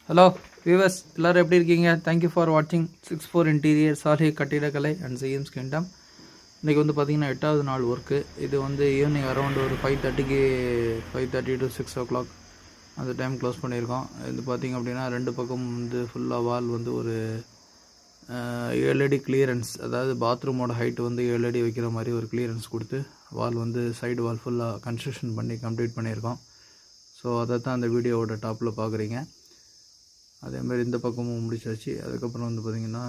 Hello viewers, எல்லோரும் எப்படி இருக்கீங்க? தேங்க்யூ ஃபார் வாட்சிங் 6-4 இன்டீரியர் சாலை கட்டிடக்கலை அண்ட் சிஎம்ஸ் கிங்டம். இன்றைக்கி வந்து பார்த்திங்கன்னா 8வது நாள் ஒர்க்கு. இது வந்து ஈவினிங் அரௌண்ட் ஒரு 5:30 to 6 o'clock அந்த டைம் க்ளோஸ் பண்ணியிருக்கோம். இது பார்த்திங்க அப்படின்னா ரெண்டு பக்கம் வந்து ஃபுல்லாக வால் வந்து ஒரு 7 அடி கிளியரன்ஸ், அதாவது பாத்ரூமோட ஹைட்டு வந்து 7 அடி வைக்கிற மாதிரி ஒரு கிளியரன்ஸ் கொடுத்து வால் வந்து சைடு வால் ஃபுல்லாக கன்ஸ்ட்ரக்ஷன் பண்ணி கம்ப்ளீட் பண்ணியிருக்கோம். ஸோ அதை தான் அந்த வீடியோவோட டாப்பில் பார்க்குறீங்க. அதேமாதிரி இந்த பக்கமும் முடிச்சாச்சு. அதுக்கப்புறம் வந்து பார்த்திங்கன்னா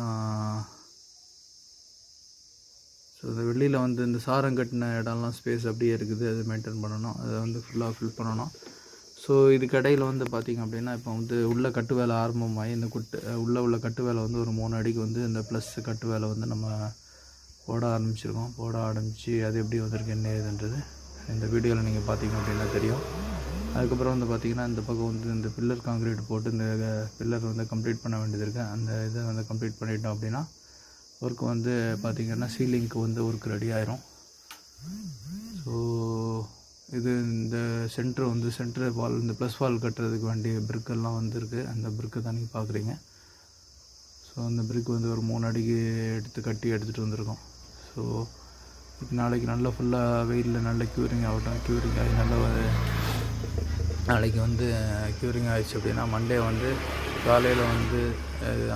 ஸோ இந்த வெளியில் வந்து இந்த சாரம் கட்டின இடம்லாம் ஸ்பேஸ் அப்படியே இருக்குது, அது மெயின்டைன் பண்ணணும், அதை வந்து ஃபுல்லாக ஃபில் பண்ணணும். ஸோ இதுக்கு இடையில் வந்து பார்த்திங்க அப்படின்னா இப்போ வந்து உள்ள கட்டு வேலை ஆரம்பமாகி இந்த உள்ள கட்டு வேலை வந்து ஒரு 3 அடிக்கு வந்து இந்த ப்ளஸ் கட்டு வேலை வந்து நம்ம போட ஆரம்பித்து அது எப்படி வந்திருக்கு என்ன ஏதுன்றது இந்த வீடியோவில் நீங்கள் பார்த்திங்க அப்படின்னா தெரியும். அதுக்கப்புறம் வந்து பார்த்திங்கன்னா இந்த பக்கம் வந்து இந்த பில்லர் காங்கிரீட் போட்டு இந்த பில்லர் வந்து கம்ப்ளீட் பண்ண வேண்டியது இருக்குது. அந்த இதை வந்து கம்ப்ளீட் பண்ணிட்டோம் அப்படின்னா ஒர்க் வந்து பார்த்திங்கன்னா சீலிங்க்கு வந்து ஒர்க் ரெடி ஆயிரும். ஸோ இது இந்த சென்ட்ரு வால், இந்த ப்ளஸ் வால் கட்டுறதுக்கு வேண்டிய பிரிக்கெல்லாம் வந்துருக்கு. அந்த பிரிக்கை தான் நீங்கள் பார்க்குறீங்க. ஸோ அந்த பிரிக் வந்து ஒரு 3 அடிக்கு எடுத்துகிட்டு வந்திருக்கோம். ஸோ இப்போ நாளைக்கு நல்லா ஃபுல்லாக வெயிலில் நல்ல க்யூரிங் ஆகட்டும். க்யூரிங் ஆகி நல்லா நாளைக்கு வந்து க்யூரிங் ஆகிடுச்சு அப்படின்னா மண்டே வந்து காலையில் வந்து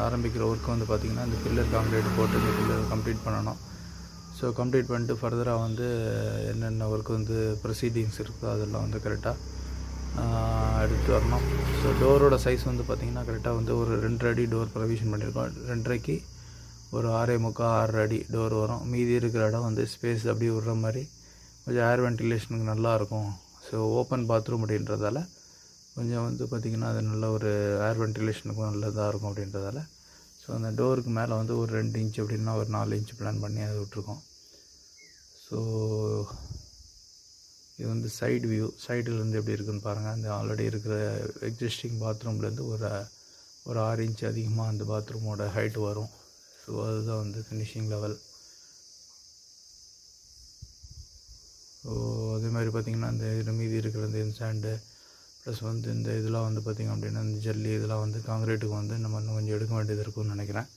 ஆரம்பிக்கிற ஒர்க்கு வந்து பார்த்திங்கன்னா இந்த பில்லர் காங்கிரீட் போட்டு இந்த பில்லர் கம்ப்ளீட் பண்ணணும். ஸோ கம்ப்ளீட் பண்ணிட்டு ஃபர்தராக வந்து என்னென்ன ஒர்க்கு வந்து ப்ரொசீடிங்ஸ் இருக்கோ அதெல்லாம் வந்து கரெக்டாக எடுத்துகிட்டு வரணும். ஸோ டோரோட சைஸ் வந்து பார்த்திங்கன்னா கரெக்டாக வந்து ஒரு 2.5 அடி டோர் ப்ரொவிஷன் பண்ணியிருக்கோம். 2.5க்கு ஒரு 6.25-6 அடி டோர் வரும். மீதி இருக்கிற இடம் வந்து ஸ்பேஸ் அப்படியே விடுற மாதிரி கொஞ்சம் ஏர் வென்டிலேஷனுக்கு நல்லாயிருக்கும். ஸோ ஓப்பன் பாத்ரூம் அப்படின்றதால கொஞ்சம் வந்து பார்த்திங்கன்னா அது நல்ல ஒரு ஏர் வென்டிலேஷனுக்கும் நல்லதாக இருக்கும் அப்படின்றதால ஸோ அந்த டோருக்கு மேலே வந்து ஒரு 2 இன்ச் அப்படின்னா ஒரு 4 இன்ச் பிளான் பண்ணி அதை விட்ருக்கோம். ஸோ இது வந்து சைடு வியூ, சைடுலேருந்து எப்படி இருக்குதுன்னு பாருங்கள். அந்த ஆல்ரெடி இருக்கிற எக்ஸிஸ்டிங் பாத்ரூம்லேருந்து ஒரு 6 இன்ச் அதிகமாக அந்த பாத்ரூமோட ஹைட்டு வரும். ஸோ அதுதான் வந்து ஃபினிஷிங் லெவல். ஸோ அதே மாதிரி பார்த்திங்கன்னா இந்த மீதி இருக்கிற இந்த சாண்டு ப்ளஸ் வந்து இந்த இதெல்லாம் வந்து பார்த்திங்க அப்படின்னா இந்த ஜல்லி இதெல்லாம் வந்து காங்கிரீட்டுக்கு வந்து நம்ம இன்னும் கொஞ்சம் எடுக்க வேண்டியது இருக்கும்னு நினைக்கிறேன்.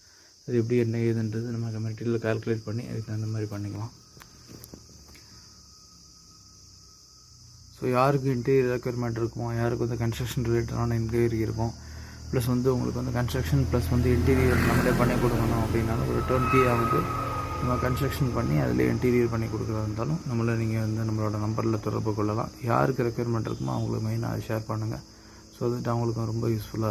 அது எப்படி என்ன ஏதுன்றது நம்ம மெட்டீரியல் கால்குலேட் பண்ணி அதுக்கு தகுந்த மாதிரி பண்ணிக்கலாம். ஸோ யாருக்கு இன்டீரியர் ரெக்குயர்மெண்ட் இருக்குமோ, யாருக்கு வந்து கன்ஸ்ட்ரக்ஷன் ரிலேட்டடான என்கொயரி இருக்கும், ப்ளஸ் வந்து உங்களுக்கு வந்து கன்ஸ்ட்ரக்ஷன் ப்ளஸ் வந்து இன்டீரியர் நம்மளே பண்ணி கொடுக்கணும் அப்படின்னாலும் ஒரு 20 ஆகுது நம்ம கன்ஸ்ட்ரக்ஷன் பண்ணி அதில் இன்டீரியர் பண்ணி கொடுக்குறதா இருந்தாலும் நீங்கள் வந்து நம்மளோட நம்பரில் தொடர்பு கொள்ளலாம். யாருக்கு ரெக்குயர்மெண்ட் இருக்குமோ அவங்களுக்கு மெயினாக அதை ஷேர் பண்ணுங்கள். ஸோ தட் அவங்களுக்கு ரொம்ப யூஸ்ஃபுல்லாக